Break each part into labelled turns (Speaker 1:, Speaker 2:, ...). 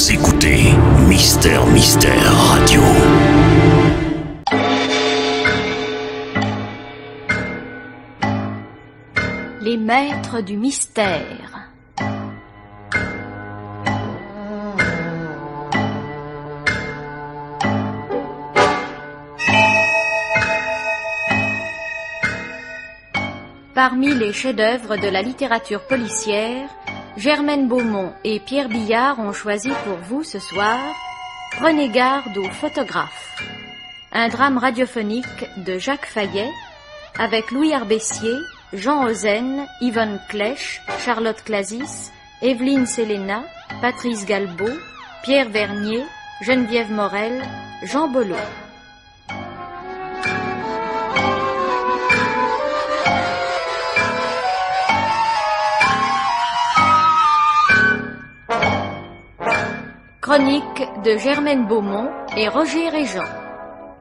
Speaker 1: Vous écoutez Mister Radio.
Speaker 2: Les maîtres du mystère. Parmi les chefs-d'œuvre de la littérature policière, Germaine Beaumont et Pierre Billard ont choisi pour vous ce soir Prenez garde aux photographes, un drame radiophonique de Jacques Fayet avec Louis Arbessier, Jean Ozen, Yvonne Clèche, Charlotte Clasis, Evelyne Selena, Patrice Galbeau, Pierre Vernier, Geneviève Morel, Jean Bollot. Chronique de Germaine Beaumont et Roger Régent.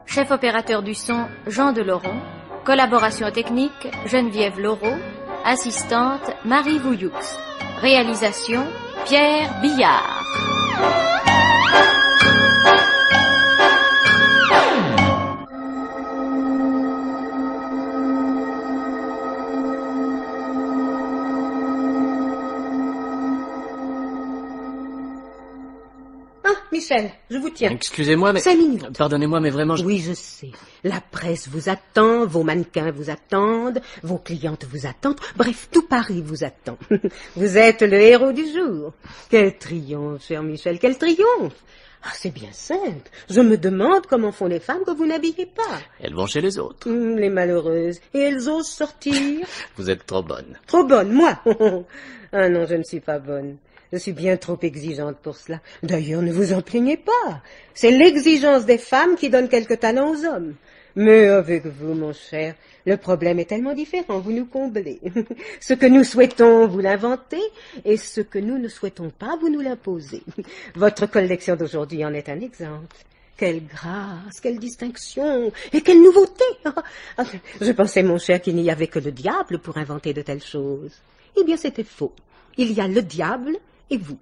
Speaker 2: Chef opérateur du son, Jean Deloron. Collaboration technique, Geneviève Laureau. Assistante, Marie Vouilloux. Réalisation, Pierre Billard.
Speaker 3: Michel, je vous tiens.
Speaker 4: Excusez-moi, mais...
Speaker 3: 5 minutes.
Speaker 4: Pardonnez-moi, mais vraiment...
Speaker 3: Oui, je sais. La presse vous attend, vos mannequins vous attendent, vos clientes vous attendent. Bref, tout Paris vous attend. Vous êtes le héros du jour. Quel triomphe, cher Michel, quel triomphe. Ah, c'est bien simple. Je me demande comment font les femmes que vous n'habillez pas.
Speaker 4: Elles vont chez les autres.
Speaker 3: Les malheureuses. Et elles osent sortir.
Speaker 4: Vous êtes trop bonne.
Speaker 3: Trop bonne, moi. Ah non, je ne suis pas bonne. Je suis bien trop exigeante pour cela. D'ailleurs, ne vous en plaignez pas. C'est l'exigence des femmes qui donne quelque talent aux hommes. Mais avec vous, mon cher, le problème est tellement différent, vous nous comblez. Ce que nous souhaitons, vous l'inventez, et ce que nous ne souhaitons pas, vous nous l'imposez. Votre collection d'aujourd'hui en est un exemple. Quelle grâce, quelle distinction, et quelle nouveauté. Je pensais, mon cher, qu'il n'y avait que le diable pour inventer de telles choses. Eh bien, c'était faux. Il y a le diable et vous.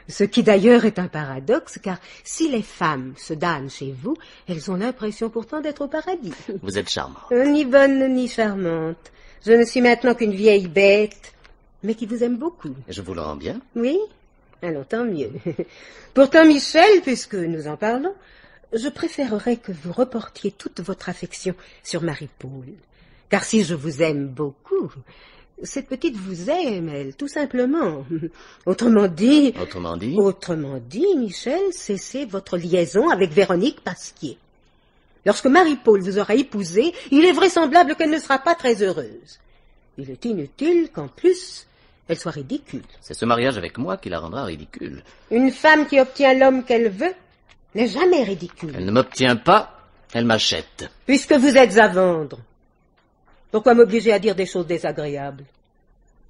Speaker 3: Ce qui d'ailleurs est un paradoxe, car si les femmes se damnent chez vous, elles ont l'impression pourtant d'être au paradis.
Speaker 4: Vous êtes charmante.
Speaker 3: Ni bonne ni charmante. Je ne suis maintenant qu'une vieille bête, mais qui vous aime beaucoup.
Speaker 4: Je vous le rends bien.
Speaker 3: Oui? Alors tant mieux. Pourtant, Michel, puisque nous en parlons, je préférerais que vous reportiez toute votre affection sur Marie-Paul. Car si je vous aime beaucoup... Cette petite vous aime, elle, tout simplement. Autrement dit...
Speaker 4: Autrement dit,
Speaker 3: Michel, cessez votre liaison avec Véronique Pasquier. Lorsque Marie-Paul vous aura épousé, il est vraisemblable qu'elle ne sera pas très heureuse. Il est inutile qu'en plus, elle soit ridicule.
Speaker 4: c'est ce mariage avec moi qui la rendra ridicule.
Speaker 3: Une femme qui obtient l'homme qu'elle veut n'est jamais ridicule.
Speaker 4: Elle ne m'obtient pas, elle m'achète.
Speaker 3: Puisque vous êtes à vendre. Pourquoi m'obliger à dire des choses désagréables?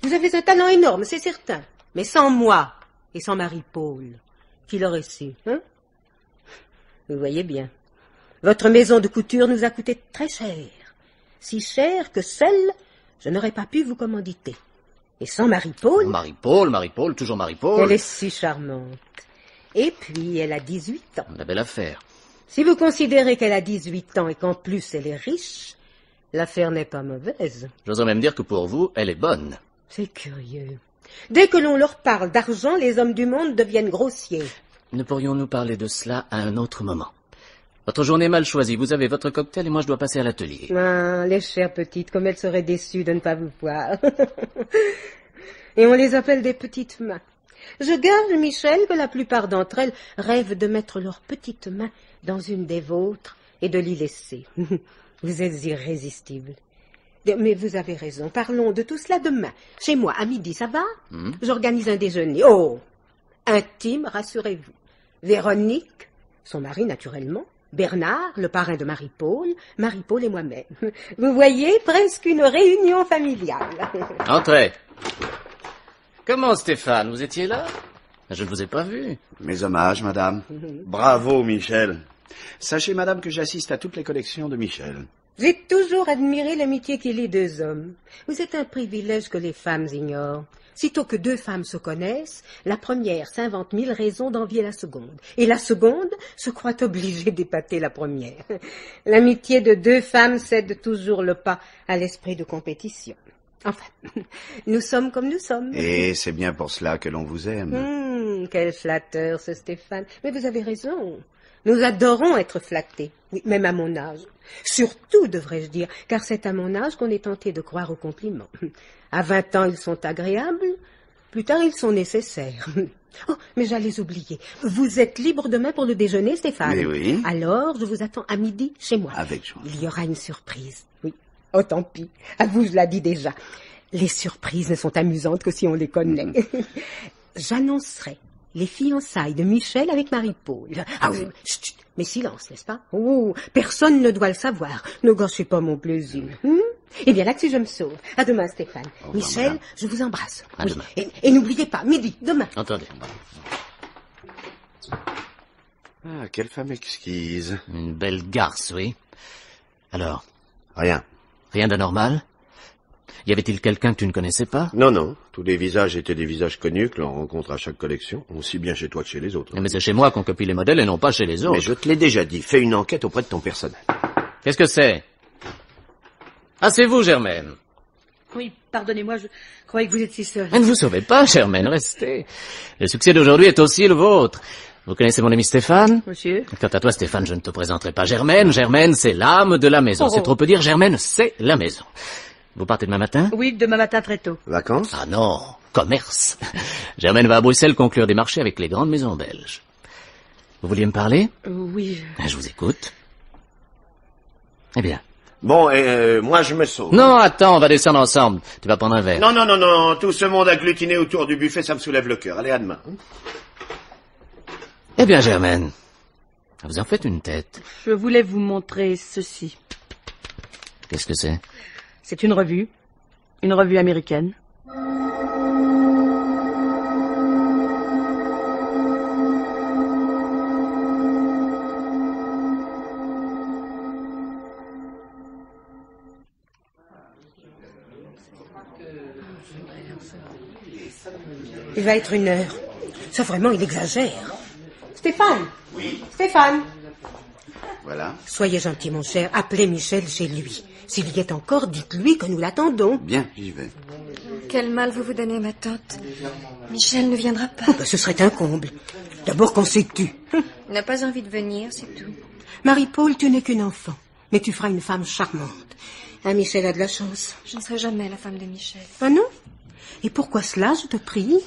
Speaker 3: Vous avez un talent énorme, c'est certain. Mais sans moi et sans Marie-Paul, qui l'aurait su, hein? Vous voyez bien. Votre maison de couture nous a coûté très cher. Si cher que seule, je n'aurais pas pu vous commanditer. Et sans Marie-Paul...
Speaker 4: Marie-Paul, toujours Marie-Paul.
Speaker 3: Elle est si charmante. Et puis, elle a 18 ans.
Speaker 4: La belle affaire.
Speaker 3: Si vous considérez qu'elle a 18 ans et qu'en plus elle est riche... L'affaire n'est pas mauvaise.
Speaker 4: J'oserais même dire que pour vous, elle est bonne.
Speaker 3: C'est curieux. Dès que l'on leur parle d'argent, les hommes du monde deviennent grossiers.
Speaker 4: Ne pourrions-nous parler de cela à un autre moment? Votre journée est mal choisie. Vous avez votre cocktail et moi je dois passer à l'atelier.
Speaker 3: Ah, les chères petites, comme elles seraient déçues de ne pas vous voir. Et on les appelle des petites mains. Je gage, Michel, que la plupart d'entre elles rêvent de mettre leurs petites mains dans une des vôtres et de l'y laisser. Vous êtes irrésistible. Mais vous avez raison. Parlons de tout cela demain. Chez moi, à midi, ça va? J'organise un déjeuner. Oh! Intime, rassurez-vous. Véronique, son mari naturellement, Bernard, le parrain de Marie-Paul, Marie-Paul et moi-même. Vous voyez, presque une réunion familiale.
Speaker 4: Entrez. Comment, Stéphane, vous étiez là? Je ne vous ai pas vu.
Speaker 5: Mes hommages, madame. Bravo, Michel. Sachez, madame, que j'assiste à toutes les collections de Michel.
Speaker 3: J'ai toujours admiré l'amitié qui lie deux hommes. Vous êtes un privilège que les femmes ignorent. Sitôt que deux femmes se connaissent, la première s'invente 1000 raisons d'envier la seconde, et la seconde se croit obligée d'épater la première. L'amitié de deux femmes cède toujours le pas à l'esprit de compétition. Enfin, nous sommes comme nous sommes.
Speaker 5: Et c'est bien pour cela que l'on vous aime.
Speaker 3: Quel flatteur, ce Stéphane. Mais vous avez raison. Nous adorons être flattés, oui, même à mon âge. Surtout, devrais-je dire, car c'est à mon âge qu'on est tenté de croire aux compliments. À 20 ans, ils sont agréables, plus tard, ils sont nécessaires. Oh, mais j'allais oublier. Vous êtes libre demain pour le déjeuner, Stéphane?
Speaker 5: Mais oui.
Speaker 3: Alors, je vous attends à midi chez moi.
Speaker 5: Avec joie.
Speaker 3: Il y aura une surprise, oui. Oh, tant pis. À vous, je l'ai dit déjà. Les surprises ne sont amusantes que si on les connaît. J'annoncerai les fiançailles de Michel avec Marie-Paul. Ah oui, chut, mais silence, n'est-ce pas? Oh, personne ne doit le savoir. Ne gâchez pas mon plaisir. Eh bien, là-dessus, je me sauve. À demain, Stéphane. Michel,
Speaker 5: madame.
Speaker 3: je vous embrasse.
Speaker 4: À demain.
Speaker 3: Et n'oubliez pas, midi, demain.
Speaker 4: Entendez.
Speaker 5: Ah, quelle femme exquise.
Speaker 4: Une belle garce, oui. Alors,
Speaker 5: Rien.
Speaker 4: rien d'anormal? Y avait-il quelqu'un que tu ne connaissais pas?
Speaker 5: Non, non. Tous les visages étaient des visages connus que l'on rencontre à chaque collection, aussi bien chez toi que chez les autres.
Speaker 4: Mais c'est chez moi qu'on copie les modèles et non pas chez les autres.
Speaker 5: Mais je te l'ai déjà dit, fais une enquête auprès de ton personnel.
Speaker 4: Qu'est-ce que c'est? Ah, c'est vous, Germaine.
Speaker 6: Oui, pardonnez-moi, je croyais que vous étiez seule.
Speaker 4: Ne vous sauvez pas, Germaine, restez. Le succès d'aujourd'hui est aussi le vôtre. Vous connaissez mon ami Stéphane?
Speaker 6: Monsieur?
Speaker 4: Quant à toi, Stéphane, je ne te présenterai pas Germaine. Germaine, c'est l'âme de la maison. C'est trop peu dire, Germaine, c'est la maison. Vous partez demain matin?
Speaker 6: Oui, demain matin très tôt.
Speaker 5: Vacances?
Speaker 4: Ah non, commerce. Germaine va à Bruxelles conclure des marchés avec les grandes maisons belges. Vous vouliez me parler?
Speaker 6: Oui.
Speaker 4: Je vous écoute. Eh bien.
Speaker 5: Bon, moi je me sauve.
Speaker 4: Non, attends, on va descendre ensemble. Tu vas prendre un verre.
Speaker 5: Non, non, non, non, tout ce monde agglutiné autour du buffet, ça me soulève le cœur. Allez, à demain.
Speaker 4: Eh bien, Germaine, vous en faites une tête.
Speaker 6: Je voulais vous montrer ceci.
Speaker 4: Qu'est-ce que c'est?
Speaker 6: C'est une revue américaine.
Speaker 3: Il va être 1 heure. Ça, vraiment, il exagère. Stéphane! Oui? Stéphane!
Speaker 5: Voilà.
Speaker 3: Soyez gentil, mon cher. Appelez Michel chez lui. S'il y est encore, dites-lui que nous l'attendons.
Speaker 5: Bien, j'y vais.
Speaker 2: Quel mal vous donnez, ma tante. Michel ne viendra pas.
Speaker 3: Ce serait un comble. D'abord qu'on s'est tu.
Speaker 2: Il n'a pas envie de venir, c'est tout.
Speaker 3: Marie-Paul, tu n'es qu'une enfant. Mais tu feras une femme charmante. Ah, Michel a de la chance.
Speaker 2: Je ne serai jamais la femme de Michel.
Speaker 3: Ah non? Et pourquoi cela, je te prie?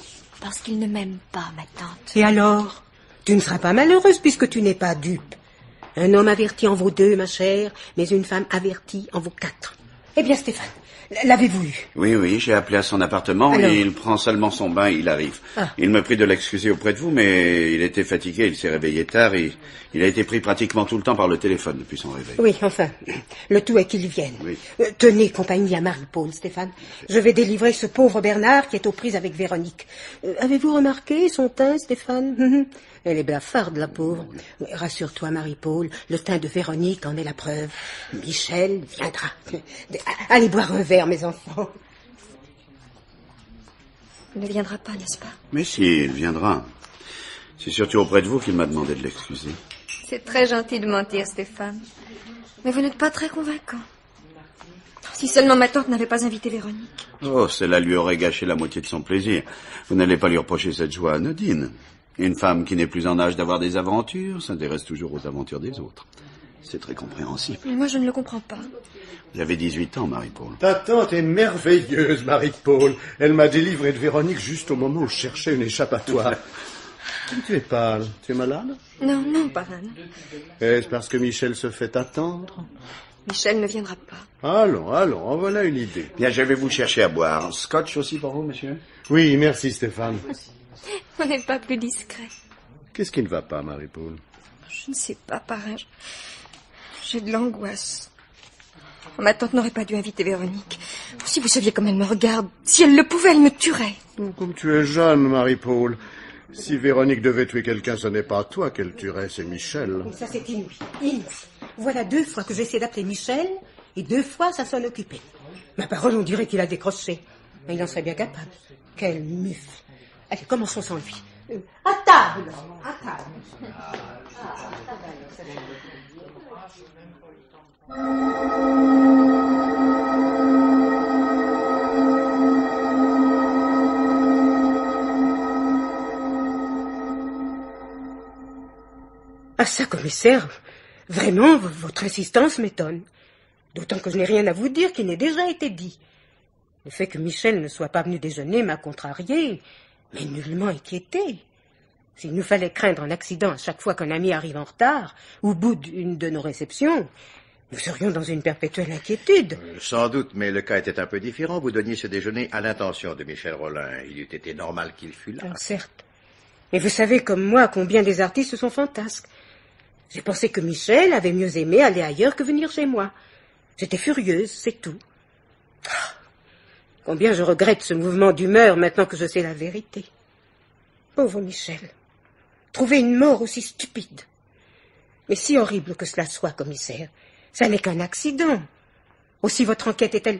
Speaker 2: Parce qu'il ne m'aime pas, ma tante.
Speaker 3: Et alors? Tu ne seras pas malheureuse puisque tu n'es pas dupe. Un homme averti en vaut 2, ma chère, mais une femme avertie en vaut 4. Eh bien, Stéphane, l'avez-vous eu?
Speaker 5: Oui, oui, j'ai appelé à son appartement
Speaker 3: Alors?
Speaker 5: et il prend seulement son bain, il arrive.
Speaker 3: Ah.
Speaker 5: Il me prie de l'excuser auprès de vous, mais il était fatigué, il s'est réveillé tard et il a été pris pratiquement tout le temps par le téléphone depuis son réveil.
Speaker 3: Oui, enfin, le tout est qu'il vienne.
Speaker 5: Oui.
Speaker 3: Tenez compagnie à Marie-Paul, Stéphane. Je vais délivrer ce pauvre Bernard qui est aux prises avec Véronique. Avez-vous remarqué son teint, Stéphane? Elle est blafarde, la pauvre. Mais rassure-toi, Marie-Paul, le teint de Véronique en est la preuve. Michel viendra. Allez boire un verre, mes enfants.
Speaker 2: Il ne viendra pas, n'est-ce pas?
Speaker 5: Mais si, il viendra. C'est surtout auprès de vous qu'il m'a demandé de l'excuser.
Speaker 2: C'est très gentil de mentir, Stéphane. Mais vous n'êtes pas très convaincant. Si seulement ma tante n'avait pas invité Véronique.
Speaker 5: Oh, cela lui aurait gâché la moitié de son plaisir. Vous n'allez pas lui reprocher cette joie anodine. Une femme qui n'est plus en âge d'avoir des aventures s'intéresse toujours aux aventures des autres. C'est très compréhensible.
Speaker 2: Mais moi, je ne le comprends pas.
Speaker 5: Vous avez 18 ans, Marie-Paul.
Speaker 7: Ta tante est merveilleuse, Marie-Paul. Elle m'a délivré de Véronique juste au moment où je cherchais une échappatoire. Tu es pâle. Tu es malade?
Speaker 2: Non, non, parrain.
Speaker 7: Est-ce parce que Michel se fait attendre?
Speaker 2: Michel ne viendra pas.
Speaker 7: Allons, allons, en voilà une idée.
Speaker 5: Bien, je vais vous chercher à boire. Scotch aussi pour vous, monsieur?
Speaker 7: Oui, merci, Stéphane.
Speaker 2: On n'est pas plus discret.
Speaker 7: Qu'est-ce qui ne va pas, Marie-Paul?
Speaker 2: Je ne sais pas, parrain. J'ai de l'angoisse. Ma tante n'aurait pas dû inviter Véronique. Si vous saviez comme elle me regarde, si elle le pouvait, elle me tuerait.
Speaker 7: Oh, comme tu es jeune, Marie-Paul. Si Véronique devait tuer quelqu'un, ce n'est pas toi qu'elle tuerait, c'est Michel.
Speaker 3: Ça, c'est inouï. Inouï. Voilà 2 fois que j'essaie d'appeler Michel et 2 fois ça s'en occupait. Ma parole, on dirait qu'il a décroché. Mais il en serait bien capable. Quel mufle. Allez, commençons sans lui. À table. À table. Ah ça, commissaire, vraiment, votre insistance m'étonne. D'autant que je n'ai rien à vous dire qui n'ait déjà été dit. Le fait que Michel ne soit pas venu déjeuner m'a contrarié, mais nullement inquiété. S'il nous fallait craindre un accident à chaque fois qu'un ami arrive en retard, au bout d'une de nos réceptions, nous serions dans une perpétuelle inquiétude.
Speaker 8: Sans doute, mais le cas était un peu différent. Vous donniez ce déjeuner à l'intention de Michel Rolin. Il eût été normal qu'il fût là.
Speaker 3: Alors, certes. Mais vous savez comme moi combien des artistes sont fantasques. J'ai pensé que Michel avait mieux aimé aller ailleurs que venir chez moi. J'étais furieuse, c'est tout. Ah, combien je regrette ce mouvement d'humeur maintenant que je sais la vérité. Pauvre Michel. Trouver une mort aussi stupide. Mais si horrible que cela soit, commissaire, ça n'est qu'un accident. Aussi votre enquête est-elle,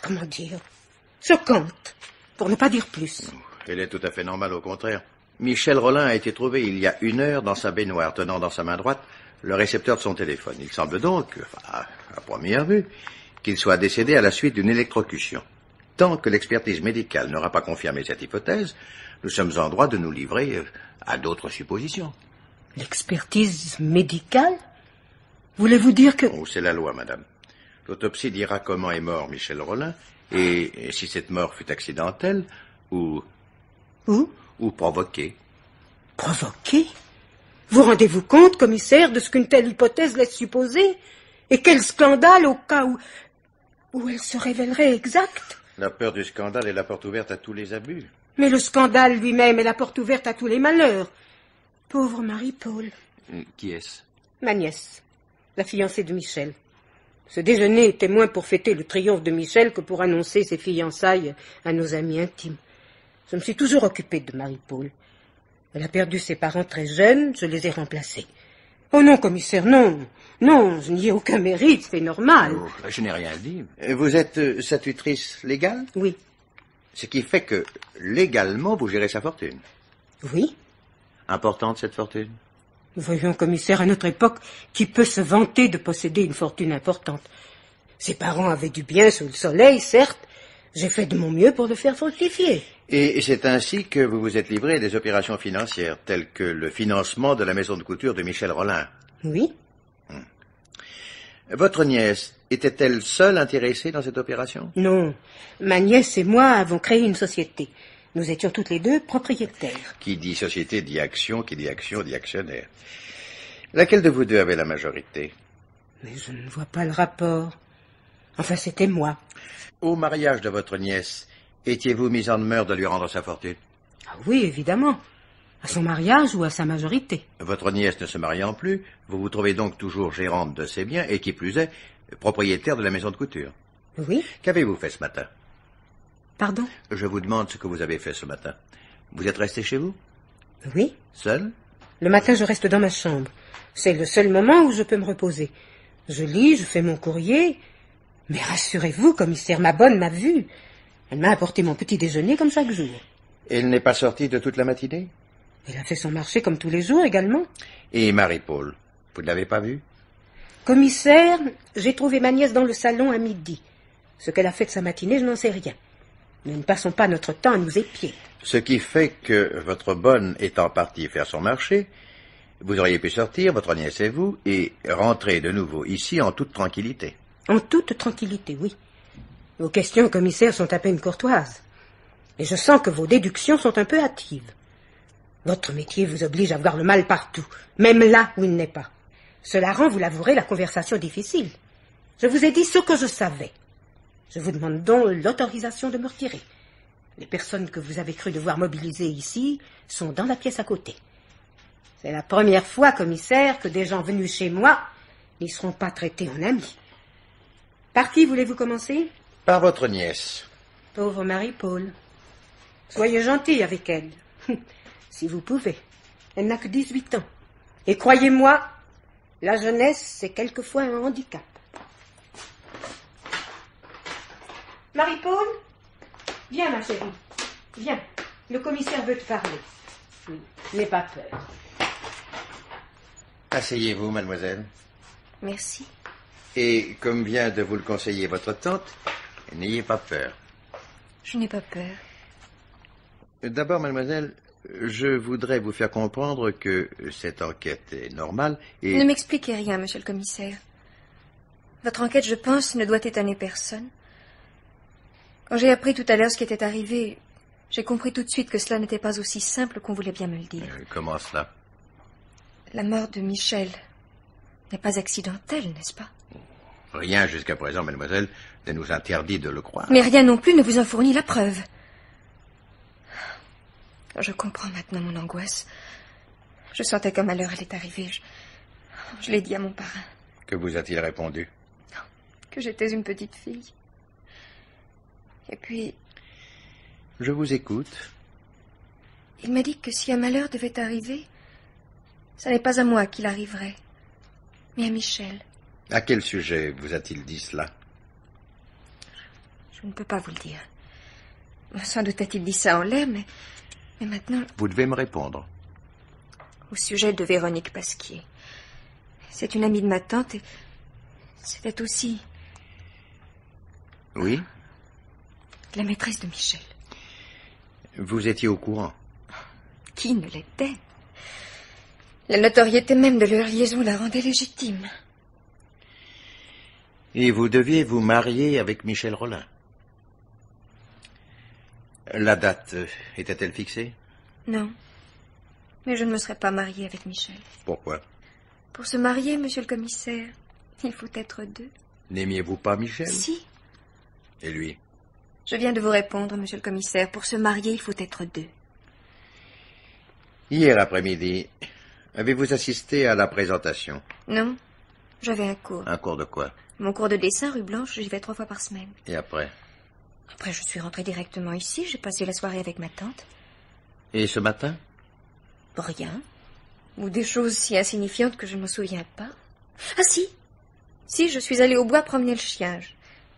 Speaker 3: comment dire, choquante, pour ne pas dire plus.
Speaker 8: Elle est tout à fait normale, au contraire. Michel Rolin a été trouvé il y a 1 heure dans sa baignoire, tenant dans sa main droite le récepteur de son téléphone. Il semble donc, à première vue, qu'il soit décédé à la suite d'une électrocution. Tant que l'expertise médicale n'aura pas confirmé cette hypothèse, nous sommes en droit de nous livrer à d'autres suppositions.
Speaker 3: L'expertise médicale? Voulez-vous dire que...
Speaker 8: Oh, c'est la loi, madame. L'autopsie dira comment est mort Michel Rolin, et si cette mort fut accidentelle, ou provoquée.
Speaker 3: Provoquée? Vous rendez-vous compte, commissaire, de ce qu'une telle hypothèse laisse supposer? Et quel scandale au cas où elle se révélerait exacte?
Speaker 8: La peur du scandale est la porte ouverte à tous les abus.
Speaker 3: Mais le scandale lui-même est la porte ouverte à tous les malheurs. Pauvre Marie-Paul.
Speaker 8: Qui est-ce?
Speaker 3: Ma nièce, la fiancée de Michel. Ce déjeuner était moins pour fêter le triomphe de Michel que pour annoncer ses fiançailles à nos amis intimes. Je me suis toujours occupée de Marie-Paul. Elle a perdu ses parents très jeunes, je les ai remplacés. Oh non, commissaire, non. Non, je n'y ai aucun mérite, c'est normal.
Speaker 8: Oh, je n'ai rien dit. Vous êtes sa tutrice légale?
Speaker 3: Oui.
Speaker 8: Ce qui fait que, légalement, vous gérez sa fortune.
Speaker 3: Oui.
Speaker 8: Importante, cette fortune?
Speaker 3: Voyons, commissaire, à notre époque, qui peut se vanter de posséder une fortune importante? Ses parents avaient du bien sous le soleil, certes. J'ai fait de mon mieux pour le faire fructifier.
Speaker 8: Et c'est ainsi que vous vous êtes livré à des opérations financières, telles que le financement de la maison de couture de Michel Rolin.
Speaker 3: Oui.
Speaker 8: Votre nièce était-elle seule intéressée dans cette opération?
Speaker 3: Non. Ma nièce et moi avons créé une société. Nous étions toutes les deux propriétaires.
Speaker 8: Qui dit société dit action, qui dit action dit actionnaire. Laquelle de vous deux avait la majorité?
Speaker 3: Mais je ne vois pas le rapport. Enfin, c'était moi.
Speaker 8: Au mariage de votre nièce, étiez-vous mis en demeure de lui rendre sa fortune?
Speaker 3: Ah oui, évidemment. À son mariage ou à sa majorité.
Speaker 8: Votre nièce ne se mariant plus, vous vous trouvez donc toujours gérante de ses biens et qui plus est, propriétaire de la maison de couture.
Speaker 3: Oui.
Speaker 8: Qu'avez-vous fait ce matin?
Speaker 3: Pardon?
Speaker 8: Je vous demande ce que vous avez fait ce matin. Vous êtes resté chez vous?
Speaker 3: Oui.
Speaker 8: Seul?
Speaker 3: Le matin, je reste dans ma chambre. C'est le seul moment où je peux me reposer. Je lis, je fais mon courrier. Mais rassurez-vous, commissaire, ma bonne m'a vu. Elle m'a apporté mon petit déjeuner comme chaque jour.
Speaker 8: Elle n'est pas sortie de toute la matinée?
Speaker 3: Elle a fait son marché comme tous les jours également.
Speaker 8: Et Marie-Paul, vous ne l'avez pas vue?
Speaker 3: Commissaire, j'ai trouvé ma nièce dans le salon à midi. Ce qu'elle a fait de sa matinée, je n'en sais rien. Nous ne passons pas notre temps à nous épier.
Speaker 8: Ce qui fait que votre bonne étant partie faire son marché, vous auriez pu sortir, votre nièce et vous, et rentrer de nouveau ici en toute tranquillité.
Speaker 3: En toute tranquillité, oui. Vos questions, commissaire, sont à peine courtoises. Et je sens que vos déductions sont un peu hâtives. Votre métier vous oblige à voir le mal partout, même là où il n'est pas. Cela rend, vous l'avouerez, la conversation difficile. Je vous ai dit ce que je savais. Je vous demande donc l'autorisation de me retirer. Les personnes que vous avez cru devoir mobiliser ici sont dans la pièce à côté. C'est la première fois, commissaire, que des gens venus chez moi n'y seront pas traités en amis. Par qui voulez-vous commencer?
Speaker 8: Par votre nièce.
Speaker 3: Pauvre Marie-Paul. Soyez gentil avec elle. Si vous pouvez. Elle n'a que 18 ans. Et croyez-moi, la jeunesse, c'est quelquefois un handicap. Marie-Paul? Viens, ma chérie. Viens. Le commissaire veut te parler. N'aie pas peur.
Speaker 8: Asseyez-vous, mademoiselle.
Speaker 2: Merci.
Speaker 8: Et comme vient de vous le conseiller votre tante, n'ayez pas peur.
Speaker 2: Je n'ai pas peur.
Speaker 8: D'abord, mademoiselle, je voudrais vous faire comprendre que cette enquête est normale et...
Speaker 2: Ne m'expliquez rien, monsieur le commissaire. Votre enquête, je pense, ne doit étonner personne. Quand j'ai appris tout à l'heure ce qui était arrivé, j'ai compris tout de suite que cela n'était pas aussi simple qu'on voulait bien me le dire.
Speaker 8: Comment cela?
Speaker 2: La mort de Michel n'est pas accidentelle, n'est-ce pas?
Speaker 8: Rien jusqu'à présent, mademoiselle, ne nous interdit de le croire.
Speaker 2: Mais rien non plus ne vous en fournit la preuve. Je comprends maintenant mon angoisse. Je sentais qu'un malheur allait arriver. Je l'ai dit à mon parrain.
Speaker 8: Que vous a-t-il répondu?
Speaker 2: Que j'étais une petite fille. Et puis...
Speaker 8: Je vous écoute.
Speaker 2: Il m'a dit que si un malheur devait arriver, ce n'est pas à moi qu'il arriverait, mais à Michel.
Speaker 8: À quel sujet vous a-t-il dit cela?
Speaker 2: Je ne peux pas vous le dire. Sans doute a-t-il dit ça en l'air, mais maintenant...
Speaker 8: Vous devez me répondre.
Speaker 2: Au sujet de Véronique Pasquier. C'est une amie de ma tante et c'était aussi...
Speaker 8: Oui?
Speaker 2: La maîtresse de Michel.
Speaker 8: Vous étiez au courant?
Speaker 2: Qui ne l'était? La notoriété même de leur liaison la rendait légitime.
Speaker 8: Et vous deviez vous marier avec Michel Rolin. La date était-elle fixée?
Speaker 2: Non. Mais je ne me serais pas mariée avec Michel.
Speaker 8: Pourquoi?
Speaker 2: Pour se marier, monsieur le commissaire, il faut être deux.
Speaker 8: N'aimiez-vous pas Michel?
Speaker 2: Si.
Speaker 8: Et lui?
Speaker 2: Je viens de vous répondre, monsieur le commissaire. Pour se marier, il faut être deux.
Speaker 8: Hier après-midi, avez-vous assisté à la présentation?
Speaker 2: Non. J'avais un cours.
Speaker 8: Un cours de quoi?
Speaker 2: Mon cours de dessin, rue Blanche, j'y vais 3 fois par semaine.
Speaker 8: Et après?
Speaker 2: Après, je suis rentrée directement ici. J'ai passé la soirée avec ma tante.
Speaker 8: Et ce matin?
Speaker 2: Rien. Ou des choses si insignifiantes que je ne me souviens pas. Ah si! Si, je suis allée au bois promener le chien.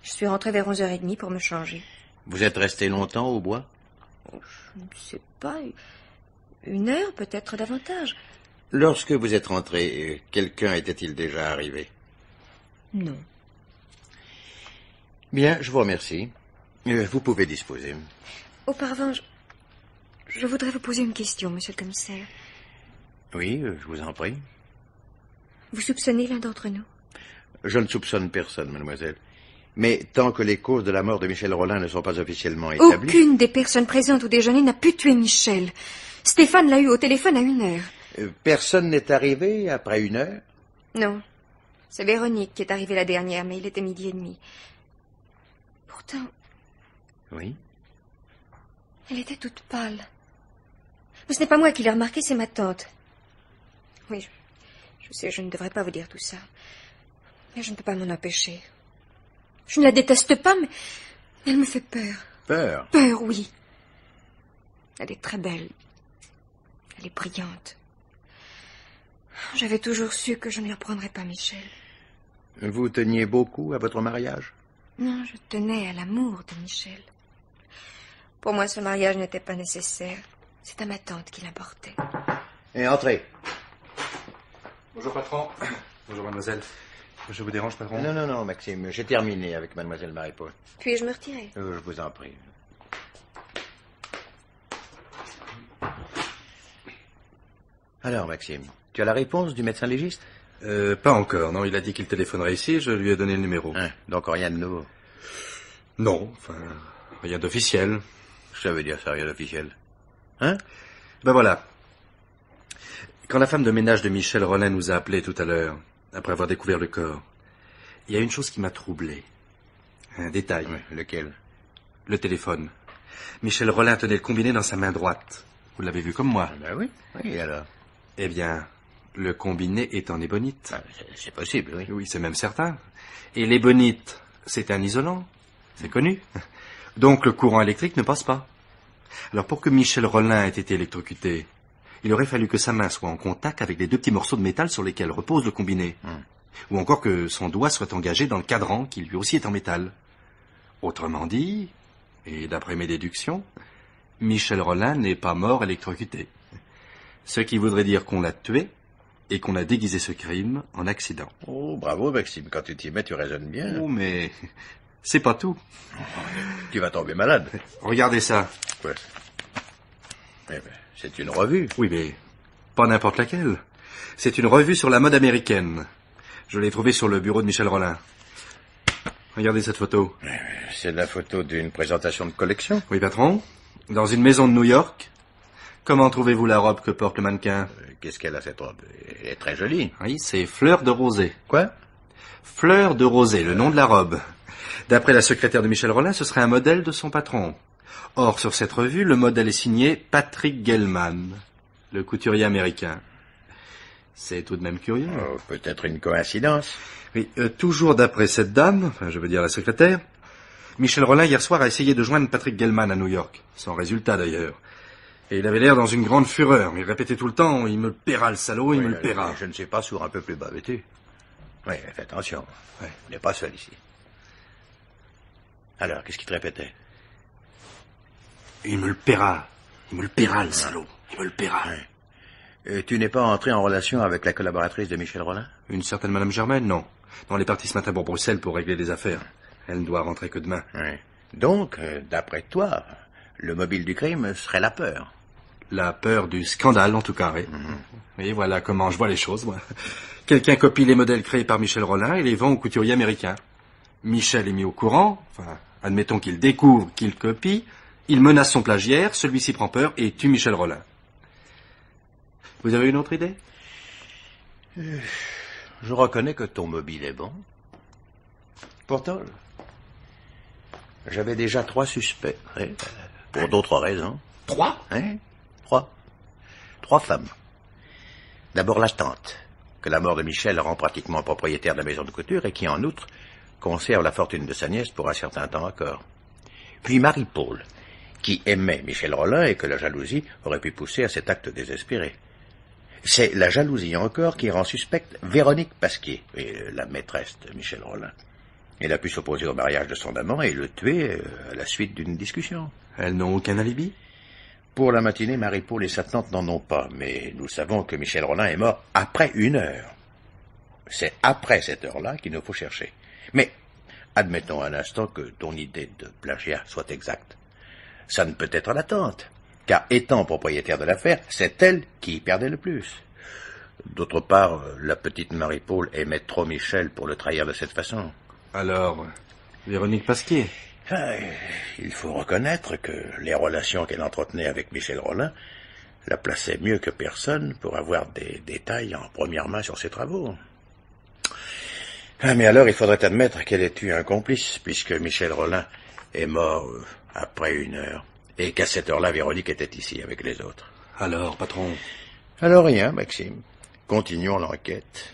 Speaker 2: Je suis rentrée vers 11h30 pour me changer.
Speaker 8: Vous êtes resté longtemps au bois?
Speaker 2: Je ne sais pas. 1 heure, peut-être davantage.
Speaker 8: Lorsque vous êtes rentré, quelqu'un était-il déjà arrivé?
Speaker 2: Non.
Speaker 8: Bien, je vous remercie. Vous pouvez disposer.
Speaker 2: Auparavant, je voudrais vous poser une question, monsieur le commissaire.
Speaker 8: Oui, je vous en prie.
Speaker 2: Vous soupçonnez l'un d'entre nous?
Speaker 8: Je ne soupçonne personne, mademoiselle. Mais tant que les causes de la mort de Michel Rolin ne sont pas officiellement établies...
Speaker 2: Aucune des personnes présentes au déjeuner n'a pu tuer Michel. Stéphane l'a eu au téléphone à 1 heure.
Speaker 8: Personne n'est arrivé après 1 heure?
Speaker 2: Non. C'est Véronique qui est arrivée la dernière, mais il était 12h30. Pourtant...
Speaker 8: Oui?
Speaker 2: Elle était toute pâle. Mais ce n'est pas moi qui l'ai remarqué, c'est ma tante. Oui, je sais, je ne devrais pas vous dire tout ça. Mais je ne peux pas m'en empêcher. Je ne la déteste pas, mais elle me fait peur.
Speaker 8: Peur?
Speaker 2: Peur, oui. Elle est très belle. Elle est brillante. J'avais toujours su que je ne lui reprendrais pas Michel.
Speaker 8: Vous teniez beaucoup à votre mariage?
Speaker 2: Non, je tenais à l'amour de Michel. Pour moi, ce mariage n'était pas nécessaire. C'est à ma tante qu'il importait.
Speaker 8: Et entrez.
Speaker 9: Bonjour, patron. Bonjour, mademoiselle. Je vous dérange, patron?
Speaker 8: Non, non, non, Maxime. J'ai terminé avec mademoiselle Marie-Paul.
Speaker 2: Puis-je me retirer?
Speaker 8: Je vous en prie. Alors, Maxime, tu as la réponse du médecin légiste?
Speaker 9: Pas encore, non. Il a dit qu'il téléphonerait ici, je lui ai donné le numéro.
Speaker 8: Donc rien de nouveau?
Speaker 9: Non, enfin, rien d'officiel.
Speaker 8: Ça veut dire ça, rien d'officiel. Hein?
Speaker 9: Ben voilà. Quand la femme de ménage de Michel Rolin nous a appelés tout à l'heure, après avoir découvert le corps, il y a une chose qui m'a troublé. Un détail.
Speaker 8: Oui, lequel?
Speaker 9: Le téléphone. Michel Rolin tenait le combiné dans sa main droite. Vous l'avez vu comme moi?
Speaker 8: Ben oui. Oui, alors?
Speaker 9: Eh bien, le combiné est en ébonite.
Speaker 8: Ah, c'est possible, oui.
Speaker 9: Oui, c'est même certain. Et l'ébonite, c'est un isolant. C'est connu. Donc le courant électrique ne passe pas. Alors pour que Michel Rolin ait été électrocuté, il aurait fallu que sa main soit en contact avec les 2 petits morceaux de métal sur lesquels repose le combiné. Ou encore que son doigt soit engagé dans le cadran qui lui aussi est en métal. Autrement dit, et d'après mes déductions, Michel Rolin n'est pas mort électrocuté. Ce qui voudrait dire qu'on l'a tué et qu'on a déguisé ce crime en accident.
Speaker 8: Oh, bravo, Maxime. Quand tu t'y mets, tu raisonnes bien.
Speaker 9: Oh, mais c'est pas tout.
Speaker 8: Tu vas tomber malade.
Speaker 9: Regardez ça.
Speaker 8: Ouais. Eh ben, c'est une revue.
Speaker 9: Oui, mais pas n'importe laquelle. C'est une revue sur la mode américaine. Je l'ai trouvée sur le bureau de Michel Rolin. Regardez cette photo.
Speaker 8: C'est la photo d'une présentation de collection.
Speaker 9: Oui, patron. Dans une maison de New York. Comment trouvez-vous la robe que porte le mannequin?
Speaker 8: Qu'est-ce qu'elle a, cette robe? Elle est très jolie.
Speaker 9: Oui, c'est Fleur de Rosée.
Speaker 8: Quoi?
Speaker 9: Fleur de Rosée, le nom de la robe. D'après la secrétaire de Michel Rolin, ce serait un modèle de son patron. Or, sur cette revue, le modèle est signé Patrick Gellman, le couturier américain. C'est tout de même curieux.
Speaker 8: Oh, peut-être une coïncidence.
Speaker 9: Oui, toujours d'après cette dame, enfin, je veux dire la secrétaire, Michel Rolin, hier soir, a essayé de joindre Patrick Gellman à New York. Sans résultat, d'ailleurs. Et il avait l'air dans une grande fureur. Il répétait tout le temps, il me le paiera, le salaud, il me le paiera.
Speaker 8: Je ne sais pas, sourd un peu plus bas, veux-tu? Oui, fais attention. Ouais. Il n'est pas seul ici. Alors, qu'est-ce qu'il te répétait?
Speaker 9: Il me le paiera. Il me le paiera, le salaud. Il me le paiera.
Speaker 8: Ouais. Tu n'es pas entré en relation avec la collaboratrice de Michel Rolin?
Speaker 9: Une certaine Madame Germaine, non. Non, elle est partie ce matin pour Bruxelles pour régler des affaires. Elle ne doit rentrer que demain.
Speaker 8: Ouais. Donc, d'après toi, le mobile du crime serait la peur.
Speaker 9: La peur du scandale, en tout cas, oui. Et voilà comment je vois les choses, moi. Quelqu'un copie les modèles créés par Michel Rolin et les vend aux couturiers américains. Michel est mis au courant, enfin, admettons qu'il découvre qu'il copie, il menace son plagiaire, celui-ci prend peur et tue Michel Rolin. Vous avez une autre idée?
Speaker 8: Je reconnais que ton mobile est bon. Pourtant, j'avais déjà 3 suspects, hein, pour d'autres raisons.
Speaker 9: 3?
Speaker 8: Hein? 3 femmes. D'abord la tante, que la mort de Michel rend pratiquement propriétaire de la maison de couture et qui, en outre, conserve la fortune de sa nièce pour un certain temps encore. Puis Marie-Paul, qui aimait Michel Rolin et que la jalousie aurait pu pousser à cet acte désespéré. C'est la jalousie encore qui rend suspecte Véronique Pasquier, la maîtresse de Michel Rolin. Elle a pu s'opposer au mariage de son amant et le tuer à la suite d'une discussion.
Speaker 9: Elles n'ont aucun alibi?
Speaker 8: Pour la matinée, Marie-Paul et sa tante n'en ont pas, mais nous savons que Michel Rolin est mort après 1 heure. C'est après cette heure-là qu'il nous faut chercher. Mais admettons un instant que ton idée de plagiat soit exacte. Ça ne peut être la tante, car étant propriétaire de l'affaire, c'est elle qui y perdait le plus. D'autre part, la petite Marie-Paul aimait trop Michel pour le trahir de cette façon.
Speaker 9: Alors, Véronique Pasquier?
Speaker 8: Il faut reconnaître que les relations qu'elle entretenait avec Michel Rolin la plaçaient mieux que personne pour avoir des détails en première main sur ses travaux. Mais alors, il faudrait admettre qu'elle ait eu un complice, puisque Michel Rolin est mort après 1 heure, et qu'à cette heure-là, Véronique était ici avec les autres.
Speaker 9: Alors, patron?
Speaker 8: Alors rien, Maxime. Continuons l'enquête.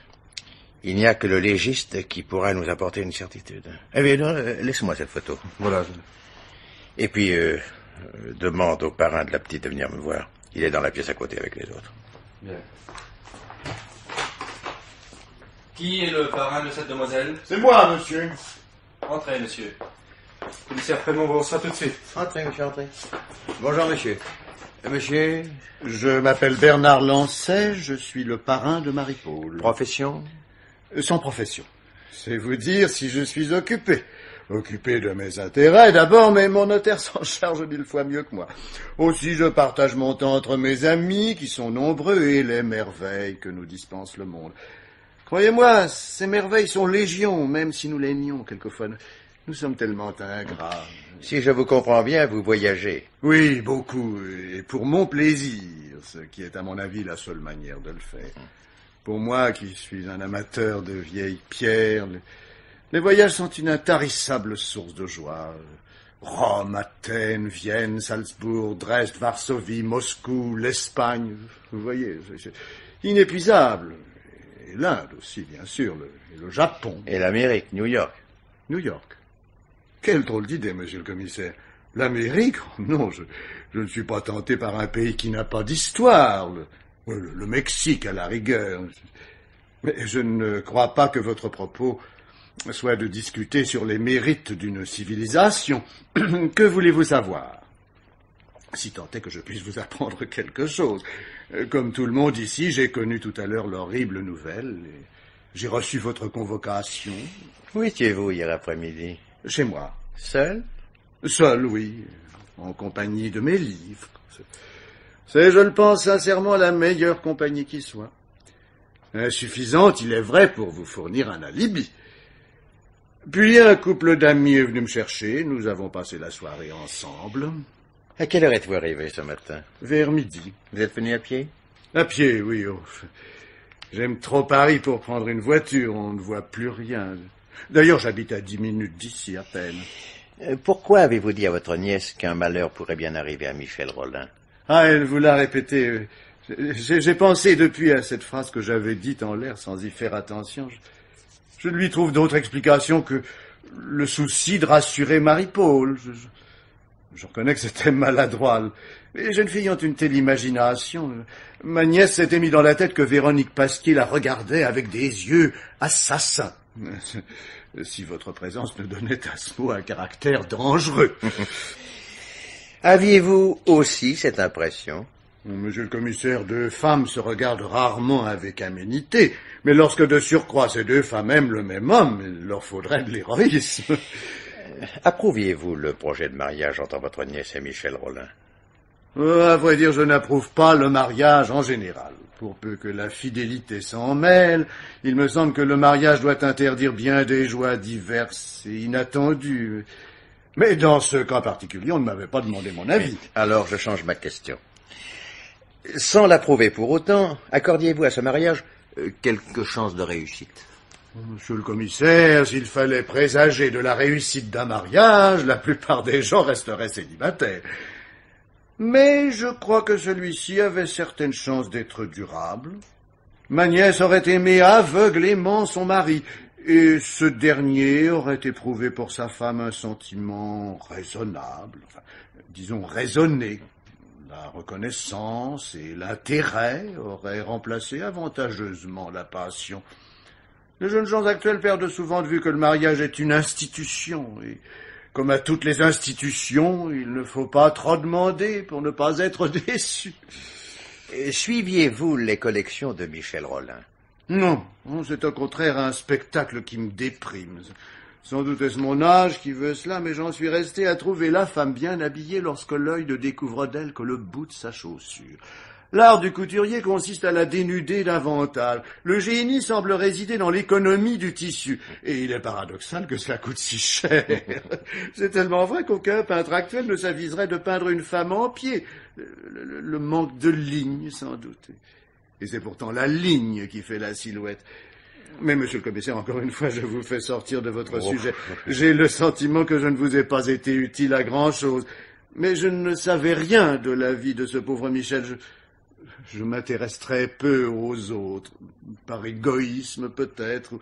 Speaker 8: Il n'y a que le légiste qui pourra nous apporter une certitude. Eh bien, non, laisse-moi cette photo.
Speaker 9: Voilà.
Speaker 8: Et puis, demande au parrain de la petite de venir me voir. Il est dans la pièce à côté avec les autres.
Speaker 9: Bien. Qui est le parrain de cette demoiselle?
Speaker 7: C'est moi, monsieur.
Speaker 9: Entrez, monsieur. Commissaire Frémont vous reçoit tout de suite.
Speaker 8: Entrez, monsieur, entrez. Bonjour, monsieur. Monsieur?
Speaker 7: Je m'appelle Bernard Lancet, je suis le parrain de Marie-Paul.
Speaker 8: Profession?
Speaker 7: Sans profession. C'est vous dire si je suis occupé. Occupé de mes intérêts d'abord, mais mon notaire s'en charge 1000 fois mieux que moi. Aussi, je partage mon temps entre mes amis, qui sont nombreux, et les merveilles que nous dispense le monde. Croyez-moi, ces merveilles sont légion, même si nous les nions quelquefois. Nous sommes tellement ingrats.
Speaker 8: Si je vous comprends bien, vous voyagez.
Speaker 7: Oui, beaucoup, et pour mon plaisir, ce qui est à mon avis la seule manière de le faire. Pour moi, qui suis un amateur de vieilles pierres, les voyages sont une intarissable source de joie. Rome, Athènes, Vienne, Salzbourg, Dresde, Varsovie, Moscou, l'Espagne, vous voyez, c'est inépuisable. Et l'Inde aussi, bien sûr, et le Japon.
Speaker 8: Et l'Amérique, New York.
Speaker 7: New York. Quelle drôle d'idée, monsieur le commissaire. L'Amérique? Non, je ne suis pas tenté par un pays qui n'a pas d'histoire. Le Mexique, à la rigueur. Mais je ne crois pas que votre propos soit de discuter sur les mérites d'une civilisation. Que voulez-vous savoir? Si tant est que je puisse vous apprendre quelque chose. Comme tout le monde ici, j'ai connu tout à l'heure l'horrible nouvelle. Et j'ai reçu votre convocation.
Speaker 8: Où étiez-vous hier après-midi?
Speaker 7: Chez moi.
Speaker 8: Seul?
Speaker 7: Seul, oui, en compagnie de mes livres. C'est, je le pense sincèrement, la meilleure compagnie qui soit. Insuffisante, il est vrai, pour vous fournir un alibi. Puis un couple d'amis est venu me chercher, nous avons passé la soirée ensemble.
Speaker 8: À quelle heure êtes-vous arrivé ce matin?
Speaker 7: Vers midi.
Speaker 8: Vous êtes venu à pied?
Speaker 7: À pied, oui. Oh. J'aime trop Paris pour prendre une voiture, on ne voit plus rien. D'ailleurs, j'habite à 10 minutes d'ici, à peine.
Speaker 8: Pourquoi avez-vous dit à votre nièce qu'un malheur pourrait bien arriver à Michel Rollin?
Speaker 7: Ah, elle vous l'a répété. J'ai pensé depuis à cette phrase que j'avais dite en l'air sans y faire attention. Je ne lui trouve d'autre explication que le souci de rassurer Marie-Paul. Je reconnais que c'était maladroit. Les jeunes filles ont une telle imagination. Ma nièce s'était mis dans la tête que Véronique Pasquier la regardait avec des yeux assassins. Si votre présence ne donnait à ce mot un caractère dangereux.
Speaker 8: Aviez-vous aussi cette impression?
Speaker 7: Monsieur le commissaire, deux femmes se regardent rarement avec aménité, mais lorsque de surcroît ces deux femmes aiment le même homme, il leur faudrait de l'héroïsme.
Speaker 8: Approuviez-vous le projet de mariage entre votre nièce et Michel Rollin?
Speaker 7: À vrai dire, je n'approuve pas le mariage en général. Pour peu que la fidélité s'en mêle, il me semble que le mariage doit interdire bien des joies diverses et inattendues. Mais dans ce cas particulier, on ne m'avait pas demandé mon avis.
Speaker 8: Alors je change ma question. Sans l'approuver pour autant, accordiez-vous à ce mariage quelques chances de réussite?
Speaker 7: Monsieur le commissaire, s'il fallait présager de la réussite d'un mariage, la plupart des gens resteraient célibataires. Mais je crois que celui-ci avait certaines chances d'être durable. Ma nièce aurait aimé aveuglément son mari, et ce dernier aurait éprouvé pour sa femme un sentiment raisonnable, enfin, disons raisonné. La reconnaissance et l'intérêt auraient remplacé avantageusement la passion. Les jeunes gens actuels perdent souvent de vue que le mariage est une institution, et comme à toutes les institutions, il ne faut pas trop demander pour ne pas être déçu.
Speaker 8: Suiviez-vous les collections de Michel Rollin?
Speaker 7: Non, c'est au contraire un spectacle qui me déprime. Sans doute est-ce mon âge qui veut cela, mais j'en suis resté à trouver la femme bien habillée lorsque l'œil ne découvre d'elle que le bout de sa chaussure. L'art du couturier consiste à la dénuder davantage. Le génie semble résider dans l'économie du tissu. Et il est paradoxal que cela coûte si cher. C'est tellement vrai qu'aucun peintre actuel ne s'aviserait de peindre une femme en pied. Le manque de ligne, sans doute. Et c'est pourtant la ligne qui fait la silhouette. Mais, monsieur le commissaire, encore une fois, je vous fais sortir de votre sujet. J'ai le sentiment que je ne vous ai pas été utile à grand-chose. Mais je ne savais rien de la vie de ce pauvre Michel. Je m'intéresse très peu aux autres, par égoïsme peut-être,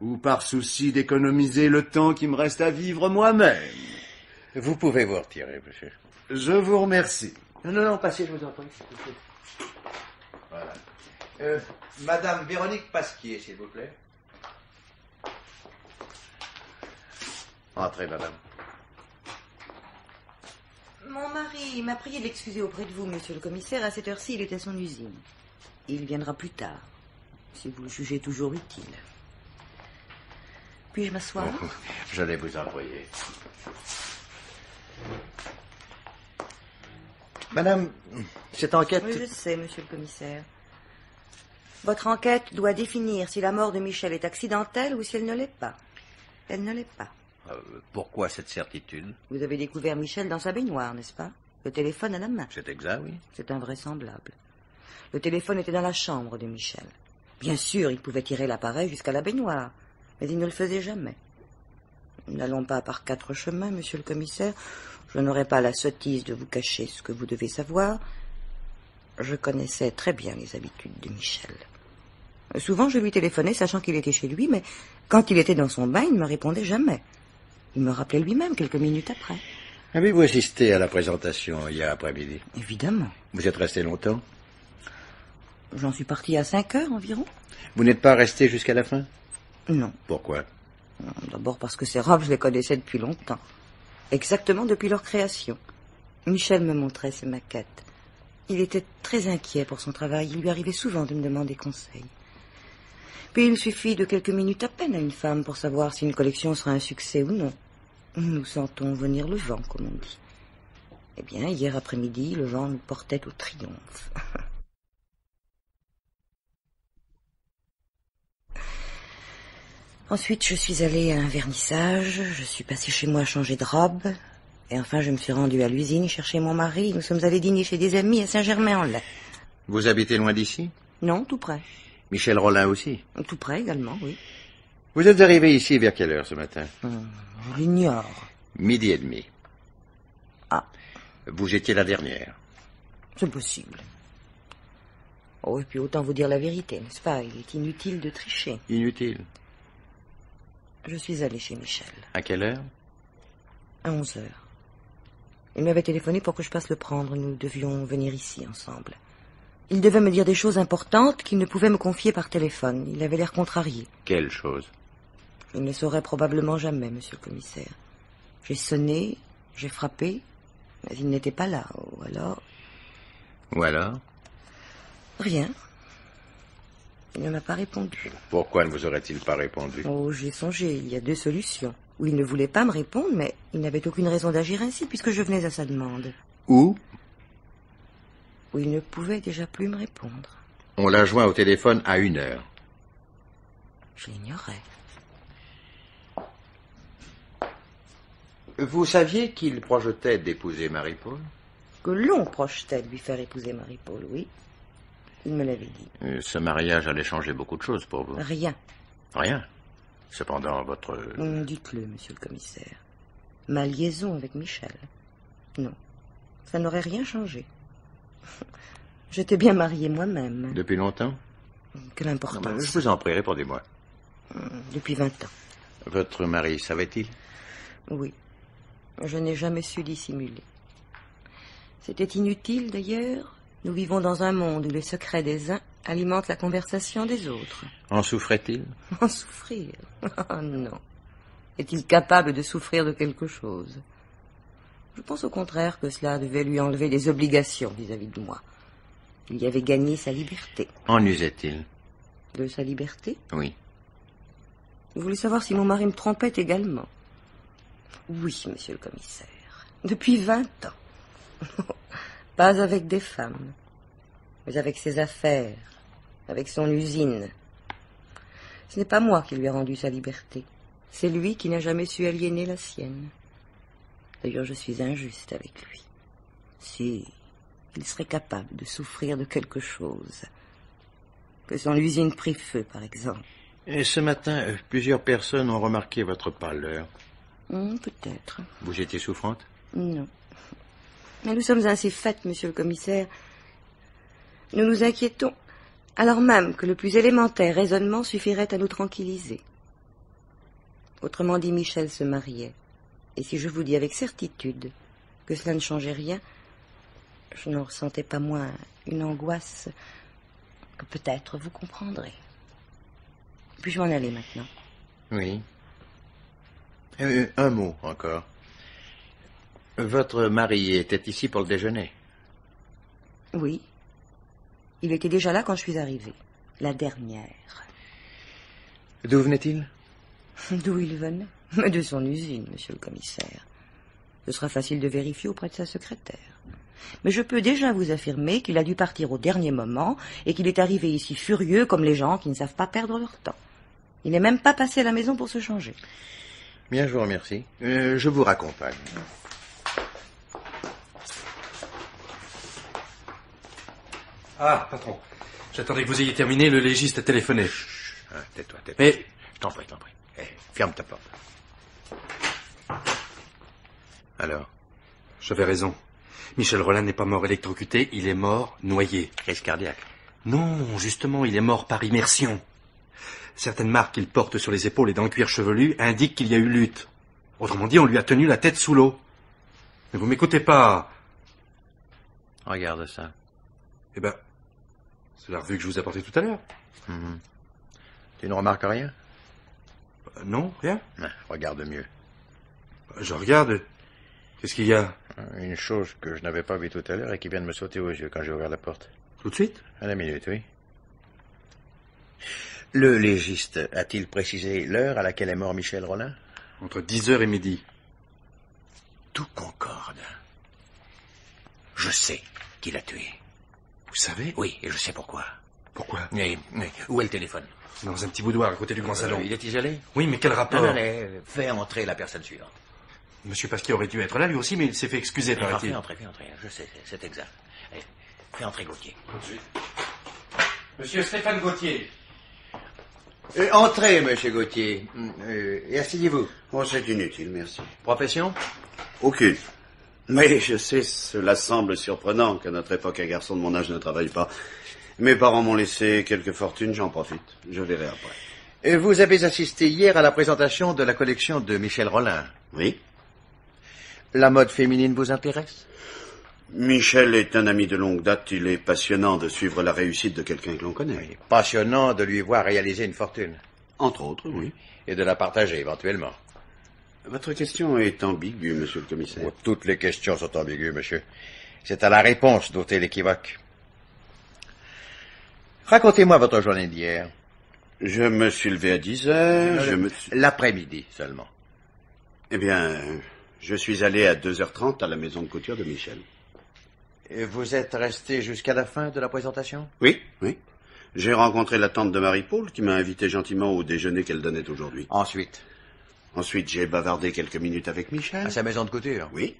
Speaker 7: ou par souci d'économiser le temps qui me reste à vivre moi-même.
Speaker 8: Vous pouvez vous retirer, monsieur.
Speaker 7: Je vous remercie.
Speaker 8: Non, passez, je vous en prie. Voilà. Madame Véronique Pasquier, s'il vous plaît. Entrez, madame.
Speaker 10: Mon mari m'a prié de l'excuser auprès de vous, monsieur le commissaire. À cette heure-ci, il est à son usine. Il viendra plus tard, si vous le jugez toujours utile. Puis-je m'asseoir?
Speaker 8: J'allais vous envoyer. Madame, cette enquête...
Speaker 10: Oui, je sais, monsieur le commissaire. Votre enquête doit définir si la mort de Michel est accidentelle ou si elle ne l'est pas. Elle ne l'est pas.
Speaker 8: Pourquoi cette certitude?
Speaker 10: Vous avez découvert Michel dans sa baignoire, n'est-ce pas? Le téléphone à la main.
Speaker 8: C'est exact, oui.
Speaker 10: C'est invraisemblable. Le téléphone était dans la chambre de Michel. Bien sûr, il pouvait tirer l'appareil jusqu'à la baignoire, mais il ne le faisait jamais. N'allons pas par 4 chemins, monsieur le commissaire. Je n'aurai pas la sottise de vous cacher ce que vous devez savoir. Je connaissais très bien les habitudes de Michel. Souvent, je lui téléphonais sachant qu'il était chez lui, mais quand il était dans son bain, il ne me répondait jamais. Il me rappelait lui-même quelques minutes après.
Speaker 8: Avez-vous assisté à la présentation hier après-midi?
Speaker 10: Évidemment.
Speaker 8: Vous êtes resté longtemps?
Speaker 10: J'en suis partie à 5 heures environ.
Speaker 8: Vous n'êtes pas resté jusqu'à la fin?
Speaker 10: Non.
Speaker 8: Pourquoi?
Speaker 10: D'abord parce que ces robes, je les connaissais depuis longtemps. Exactement depuis leur création. Michel me montrait ses maquettes. Il était très inquiet pour son travail. Il lui arrivait souvent de me demander conseil. Puis il suffit de quelques minutes à peine à une femme pour savoir si une collection sera un succès ou non. Nous sentons venir le vent, comme on dit. Eh bien, hier après-midi, le vent nous portait au triomphe. Ensuite, je suis allée à un vernissage, je suis passée chez moi changer de robe, et enfin je me suis rendue à l'usine chercher mon mari. Nous sommes allés dîner chez des amis à Saint-Germain-en-Laye.
Speaker 8: Vous habitez loin d'ici?
Speaker 10: Non, tout près.
Speaker 8: Michel Rollin aussi?
Speaker 10: Tout près également, oui.
Speaker 8: Vous êtes arrivé ici vers quelle heure ce matin?
Speaker 10: Je l'ignore.
Speaker 8: 12h30.
Speaker 10: Ah.
Speaker 8: Vous étiez la dernière.
Speaker 10: C'est possible. Oh, et puis autant vous dire la vérité, n'est-ce pas? Il est inutile de tricher.
Speaker 8: Inutile.
Speaker 10: Je suis allée chez Michel.
Speaker 8: À quelle heure?
Speaker 10: À 11h. Il m'avait téléphoné pour que je passe le prendre. Nous devions venir ici ensemble. Il devait me dire des choses importantes qu'il ne pouvait me confier par téléphone. Il avait l'air contrarié.
Speaker 8: Quelle chose?
Speaker 10: Je ne le saurais probablement jamais, monsieur le commissaire. J'ai sonné, j'ai frappé, mais il n'était pas là. Ou alors...
Speaker 8: Ou alors?
Speaker 10: Rien. Il ne m'a pas répondu.
Speaker 8: Pourquoi ne vous aurait-il pas répondu?
Speaker 10: Oh, j'y ai songé. Il y a deux solutions. Ou il ne voulait pas me répondre, mais il n'avait aucune raison d'agir ainsi, puisque je venais à sa demande.
Speaker 8: Ou
Speaker 10: il ne pouvait déjà plus me répondre.
Speaker 8: On l'a joint au téléphone à 1h.
Speaker 10: Je l'ignorais.
Speaker 8: Vous saviez qu'il projetait d'épouser Marie-Paul?
Speaker 10: Que l'on projetait de lui faire épouser Marie-Paul, oui. Il me l'avait dit.
Speaker 8: Ce mariage allait changer beaucoup de choses pour vous.
Speaker 10: Rien.
Speaker 8: Rien. Cependant, votre...
Speaker 10: Dites-le, monsieur le commissaire. Ma liaison avec Michel. Non. Ça n'aurait rien changé. J'étais bien mariée moi-même.
Speaker 8: Depuis longtemps?
Speaker 10: Quelle importance.
Speaker 8: Je vous en prie, répondez-moi.
Speaker 10: Depuis 20 ans.
Speaker 8: Votre mari savait-il?
Speaker 10: Oui. Je n'ai jamais su dissimuler. C'était inutile, d'ailleurs. Nous vivons dans un monde où les secrets des uns alimentent la conversation des autres.
Speaker 8: En souffrait-il?
Speaker 10: En souffrir? Oh non. Est-il capable de souffrir de quelque chose? Je pense au contraire que cela devait lui enlever des obligations vis-à-vis de moi. Il y avait gagné sa liberté.
Speaker 8: En usait-il?
Speaker 10: De sa liberté?
Speaker 8: Oui.
Speaker 10: Vous voulez savoir si mon mari me trompait également? Oui, monsieur le commissaire. Depuis 20 ans. Pas avec des femmes, mais avec ses affaires, avec son usine. Ce n'est pas moi qui lui ai rendu sa liberté. C'est lui qui n'a jamais su aliéner la sienne. D'ailleurs, je suis injuste avec lui. Si il serait capable de souffrir de quelque chose, que son usine prit feu, par exemple.
Speaker 8: Et ce matin, plusieurs personnes ont remarqué votre pâleur.
Speaker 10: Peut-être.
Speaker 8: Vous étiez souffrante?
Speaker 10: Non. Mais nous sommes ainsi faites, monsieur le commissaire. Nous nous inquiétons, alors même que le plus élémentaire raisonnement suffirait à nous tranquilliser. Autrement dit, Michel se mariait. Et si je vous dis avec certitude que cela ne changeait rien, je n'en ressentais pas moins une angoisse que peut-être vous comprendrez. Puis-je m'en aller maintenant?
Speaker 8: Oui. Un mot encore. Votre mari était ici pour le déjeuner?
Speaker 10: Oui. Il était déjà là quand je suis arrivée. La dernière.
Speaker 8: D'où venait-il?
Speaker 10: D'où il venait? Mais de son usine, monsieur le commissaire. Ce sera facile de vérifier auprès de sa secrétaire. Mais je peux déjà vous affirmer qu'il a dû partir au dernier moment et qu'il est arrivé ici furieux comme les gens qui ne savent pas perdre leur temps. Il n'est même pas passé à la maison pour se changer.
Speaker 8: Bien, je vous remercie. Je vous raccompagne.
Speaker 9: Ah, patron. J'attendais que vous ayez terminé, le légiste a téléphoné.
Speaker 8: Tais-toi.
Speaker 9: Mais...
Speaker 8: Je t'en prie. Ferme ta porte. Alors?
Speaker 9: J'avais raison. Michel Rollin n'est pas mort électrocuté, il est mort noyé.
Speaker 8: Crise cardiaque?
Speaker 9: Non, justement, il est mort par immersion. Certaines marques qu'il porte sur les épaules et dans le cuir chevelu indiquent qu'il y a eu lutte. Autrement dit, on lui a tenu la tête sous l'eau. Mais vous m'écoutez pas.
Speaker 8: Regarde ça.
Speaker 9: Eh ben, c'est la revue que je vous ai apportée tout à l'heure.
Speaker 8: Tu ne remarques rien?
Speaker 9: Non, rien.
Speaker 8: Regarde mieux.
Speaker 9: Je regarde. Qu'est-ce qu'il y a?
Speaker 8: Une chose que je n'avais pas vue tout à l'heure et qui vient de me sauter aux yeux quand j'ai ouvert la porte.
Speaker 9: Tout de suite?
Speaker 8: À la minute, oui. Le légiste a-t-il précisé l'heure à laquelle est mort Michel Rollin?
Speaker 9: Entre 10h et midi.
Speaker 8: Tout concorde. Je sais qui l'a tué.
Speaker 9: Vous savez?
Speaker 8: Oui, et je sais pourquoi.
Speaker 9: Pourquoi?
Speaker 8: Mais où est le téléphone?
Speaker 9: Dans un petit boudoir à côté du grand salon.
Speaker 8: Il est isolé?
Speaker 9: Oui, mais quel rapport?
Speaker 8: Non, fais entrer la personne suivante.
Speaker 9: Monsieur Pasquier aurait dû être là, lui aussi, mais il s'est fait excuser, paraît-il.
Speaker 8: Fais entrer, je sais, c'est exact. Allez, fais entrer Gauthier.
Speaker 9: Tout de suite. Monsieur Stéphane Gauthier.
Speaker 8: Entrez, monsieur Gauthier. Et asseyez-vous.
Speaker 5: Oh, c'est inutile, merci.
Speaker 8: Profession?
Speaker 5: Aucune. Mais je sais, cela semble surprenant qu'à notre époque, un garçon de mon âge ne travaille pas. Mes parents m'ont laissé quelques fortunes, j'en profite. Je verrai après.
Speaker 8: Vous avez assisté hier à la présentation de la collection de Michel Rollin.
Speaker 5: Oui.
Speaker 8: La mode féminine vous intéresse?
Speaker 5: Michel est un ami de longue date. Il est passionnant de suivre la réussite de quelqu'un que l'on connaît.
Speaker 8: Oui, passionnant de lui voir réaliser une fortune.
Speaker 5: Entre autres, oui.
Speaker 8: Et de la partager éventuellement.
Speaker 5: Votre question est ambiguë, monsieur le commissaire.
Speaker 8: Oh, toutes les questions sont ambiguës, monsieur. C'est à la réponse d'ôter l'équivoque. Racontez-moi votre journée d'hier.
Speaker 5: Je me suis levé à 10h.
Speaker 8: L'après-midi seulement.
Speaker 5: Eh bien, je suis allé à 2h30 à la maison de couture de Michel.
Speaker 8: Et vous êtes resté jusqu'à la fin de la présentation?
Speaker 5: Oui, oui. J'ai rencontré la tante de Marie-Paul qui m'a invité gentiment au déjeuner qu'elle donnait aujourd'hui. Ensuite, j'ai bavardé quelques minutes avec Michel.
Speaker 8: À sa maison de couture?
Speaker 5: Oui.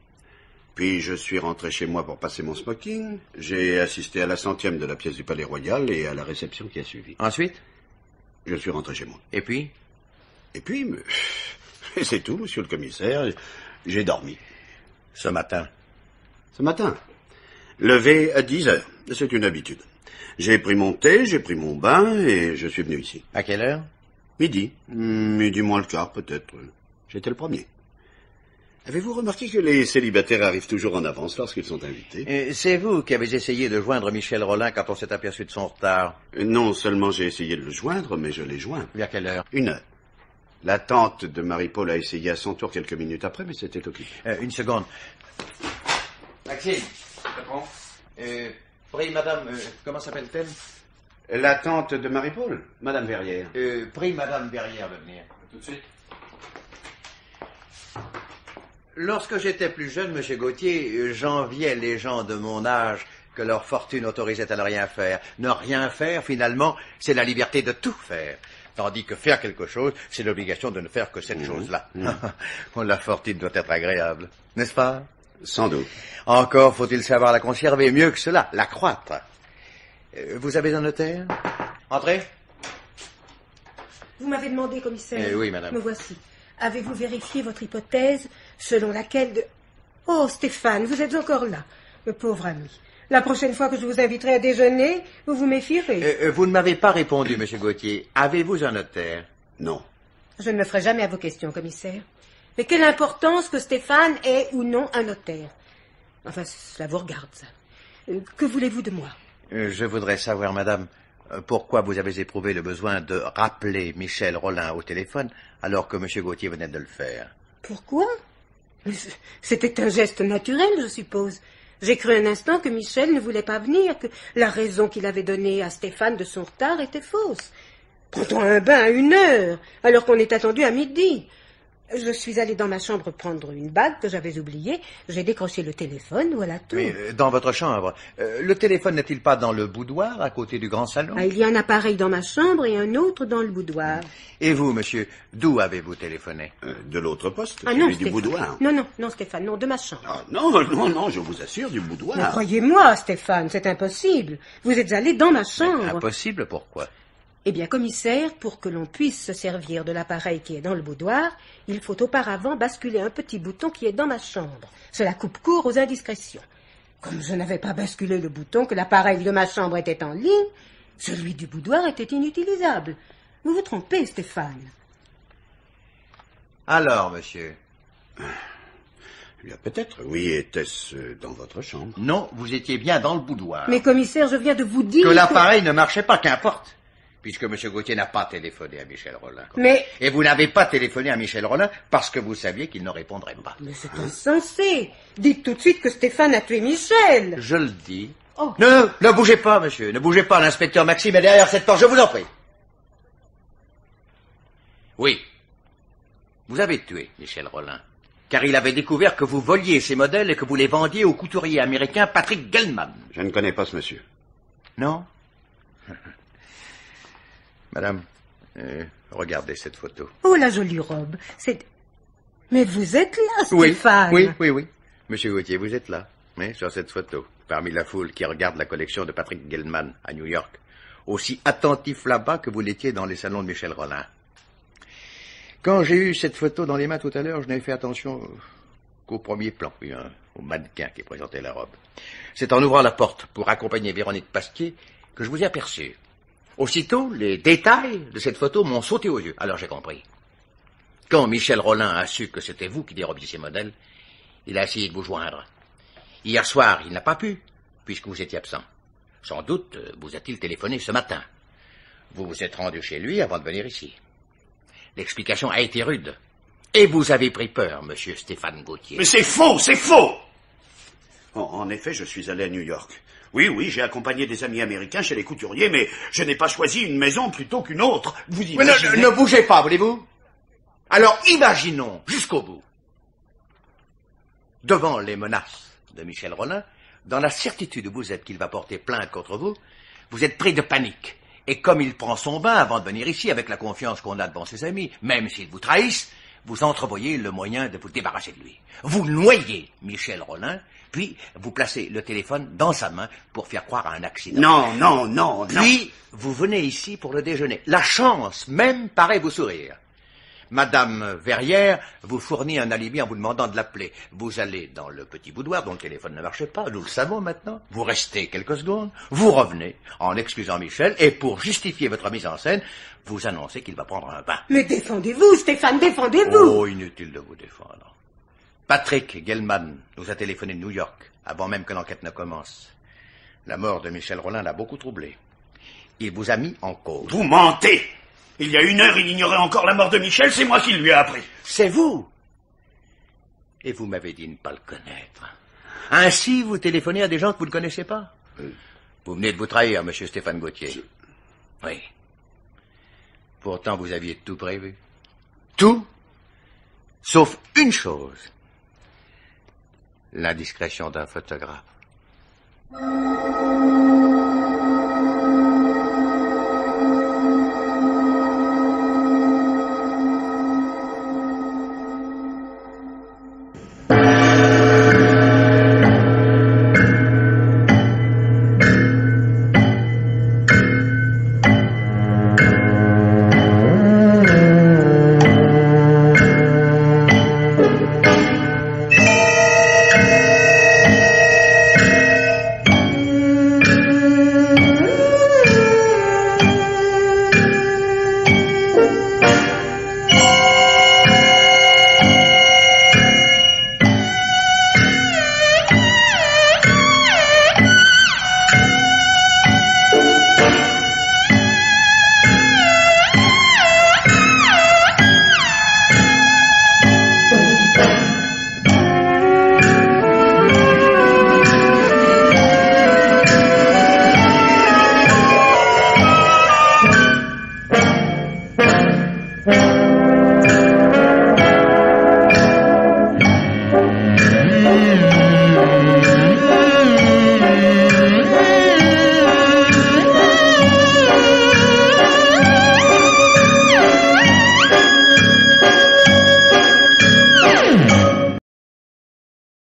Speaker 5: Puis je suis rentré chez moi pour passer mon smoking. J'ai assisté à la 100e de la pièce du Palais Royal et à la réception qui a suivi.
Speaker 8: Ensuite?
Speaker 5: Je suis rentré chez moi.
Speaker 8: Et puis?
Speaker 5: C'est tout, monsieur le commissaire. J'ai dormi.
Speaker 8: Ce matin?
Speaker 5: Levé à 10h. C'est une habitude. J'ai pris mon thé, j'ai pris mon bain et je suis venu ici.
Speaker 8: À quelle heure?
Speaker 5: Midi. Midi moins le quart, peut-être. J'étais le premier. Avez-vous remarqué que les célibataires arrivent toujours en avance lorsqu'ils sont invités?
Speaker 8: C'est vous qui avez essayé de joindre Michel Rollin quand on s'est aperçu de son retard?
Speaker 5: Non seulement j'ai essayé de le joindre, mais je l'ai joint.
Speaker 8: Vers quelle heure?
Speaker 5: 1h. La tante de Marie-Paul a essayé à son tour quelques minutes après, mais c'était occupé.
Speaker 8: Une seconde. Maxime. Prie, madame, comment s'appelle-t-elle?
Speaker 5: La tante de Marie-Paul, madame Verrières.
Speaker 8: Prie madame Verrières de venir.
Speaker 9: Tout de suite.
Speaker 8: Lorsque j'étais plus jeune, monsieur Gauthier, j'enviais les gens de mon âge que leur fortune autorisait à ne rien faire. Ne rien faire, finalement, c'est la liberté de tout faire. Tandis que faire quelque chose, c'est l'obligation de ne faire que cette chose-là. La fortune doit être agréable, n'est-ce pas?
Speaker 5: Sans doute.
Speaker 8: Encore faut-il savoir la conserver, mieux que cela, l'accroître. Vous avez un notaire? Entrez.
Speaker 3: Vous m'avez demandé, commissaire.
Speaker 8: Oui, madame.
Speaker 3: Me voici. Avez-vous vérifié votre hypothèse selon laquelle de... Oh, Stéphane, vous êtes encore là. Le pauvre ami. La prochaine fois que je vous inviterai à déjeuner, vous vous méfierez.
Speaker 8: Vous ne m'avez pas répondu, monsieur Gauthier. Avez-vous un notaire?
Speaker 5: Non.
Speaker 3: Je ne me ferai jamais à vos questions, commissaire. Mais quelle importance que Stéphane ait ou non un notaire? Enfin, cela vous regarde, ça. Que voulez-vous de moi?
Speaker 8: Je voudrais savoir, madame, pourquoi vous avez éprouvé le besoin de rappeler Michel Rollin au téléphone alors que monsieur Gauthier venait de le faire.
Speaker 3: Pourquoi? C'était un geste naturel, je suppose. J'ai cru un instant que Michel ne voulait pas venir, que la raison qu'il avait donnée à Stéphane de son retard était fausse. Prend-on un bain à 1h, alors qu'on est attendu à midi? Je suis allée dans ma chambre prendre une bague que j'avais oubliée. J'ai décroché le téléphone, voilà tout.
Speaker 8: Mais dans votre chambre, le téléphone n'est-il pas dans le boudoir, à côté du grand salon?
Speaker 3: Il y a un appareil dans ma chambre et un autre dans le boudoir.
Speaker 8: Et vous, monsieur, d'où avez-vous téléphoné?
Speaker 5: De l'autre poste,
Speaker 3: non,
Speaker 5: celui
Speaker 3: Stéphane.
Speaker 5: du boudoir.
Speaker 3: Non, Stéphane, non, de ma chambre.
Speaker 5: Ah, non, je vous assure, du boudoir.
Speaker 3: Mais croyez-moi, Stéphane, c'est impossible. Vous êtes allé dans ma chambre.
Speaker 8: Mais impossible, pourquoi?
Speaker 3: Eh bien, commissaire, pour que l'on puisse se servir de l'appareil qui est dans le boudoir, il faut auparavant basculer un petit bouton qui est dans ma chambre. Cela coupe court aux indiscrétions. Comme je n'avais pas basculé le bouton, que l'appareil de ma chambre était en ligne, celui du boudoir était inutilisable. Vous vous trompez, Stéphane.
Speaker 8: Alors, monsieur?
Speaker 5: Bien, peut-être, oui, était-ce dans votre chambre?
Speaker 8: Non, vous étiez bien dans le boudoir.
Speaker 3: Mais commissaire, je viens de vous dire
Speaker 8: que l'appareil ne marchait pas, qu'importe. puisque M. Gauthier n'a pas téléphoné à Michel Rolin.
Speaker 3: Mais...
Speaker 8: Et vous n'avez pas téléphoné à Michel Rolin parce que vous saviez qu'il ne répondrait pas.
Speaker 3: Mais c'est insensé. Dites tout de suite que Stéphane a tué Michel.
Speaker 8: Je le dis.
Speaker 3: Oh.
Speaker 8: Ne bougez pas, monsieur. Ne bougez pas. L'inspecteur Maxime est derrière cette porte, je vous en prie. Oui. Vous avez tué Michel Rolin, car il avait découvert que vous voliez ces modèles et que vous les vendiez au couturier américain Patrick Gelman.
Speaker 5: Je ne connais pas ce monsieur.
Speaker 8: Non? Madame, regardez cette photo.
Speaker 3: Oh, la jolie robe. C'est... Mais vous êtes là, Stéphane.
Speaker 8: Oui. Monsieur Gauthier, vous êtes là, sur cette photo, parmi la foule qui regarde la collection de Patrick Gelman à New York, aussi attentif là-bas que vous l'étiez dans les salons de Michel Rolin. Quand j'ai eu cette photo dans les mains tout à l'heure, je n'avais fait attention qu'au premier plan, au mannequin qui présentait la robe. C'est en ouvrant la porte pour accompagner Véronique Pasquier que je vous ai aperçu. Aussitôt, les détails de cette photo m'ont sauté aux yeux. Alors j'ai compris. Quand Michel Rolin a su que c'était vous qui dérobiez ces modèles, il a essayé de vous joindre. Hier soir, il n'a pas pu, puisque vous étiez absent. Sans doute vous a-t-il téléphoné ce matin. Vous vous êtes rendu chez lui avant de venir ici. L'explication a été rude. Et vous avez pris peur, monsieur Stéphane Gauthier.
Speaker 1: Mais c'est faux, c'est faux! En effet, je suis allé à New York. Oui, j'ai accompagné des amis américains chez les couturiers, mais je n'ai pas choisi une maison plutôt qu'une autre. Vous imaginez...
Speaker 8: Mais ne bougez pas, voulez-vous? Alors imaginons jusqu'au bout. Devant les menaces de Michel Rolin, dans la certitude où vous êtes qu'il va porter plainte contre vous, vous êtes pris de panique. Et comme il prend son bain avant de venir ici, avec la confiance qu'on a devant ses amis, même s'ils vous trahissent, vous entrevoyez le moyen de vous débarrasser de lui. Vous noyez Michel Rolin, puis vous placez le téléphone dans sa main pour faire croire à un accident.
Speaker 1: Non.
Speaker 8: Puis, vous venez ici pour le déjeuner. La chance même paraît vous sourire. Madame Verrières vous fournit un alibi en vous demandant de l'appeler. Vous allez dans le petit boudoir dont le téléphone ne marchait pas, nous le savons maintenant. Vous restez quelques secondes, vous revenez en excusant Michel et pour justifier votre mise en scène, vous annoncez qu'il va prendre un bain.
Speaker 3: Mais défendez-vous, Stéphane, défendez-vous.
Speaker 8: Oh, inutile de vous défendre. Patrick Gelman nous a téléphoné de New York avant même que l'enquête ne commence. La mort de Michel Rolin l'a beaucoup troublé. Il vous a mis en cause.
Speaker 1: Vous mentez! Il y a 1 heure, il ignorait encore la mort de Michel, c'est moi qui lui ai appris.
Speaker 8: C'est vous. Et vous m'avez dit ne pas le connaître. Ainsi, vous téléphonez à des gens que vous ne connaissez pas. Vous venez de vous trahir, monsieur Stéphane Gauthier. Oui. Pourtant, vous aviez tout prévu. Tout, sauf une chose. L'indiscrétion d'un photographe.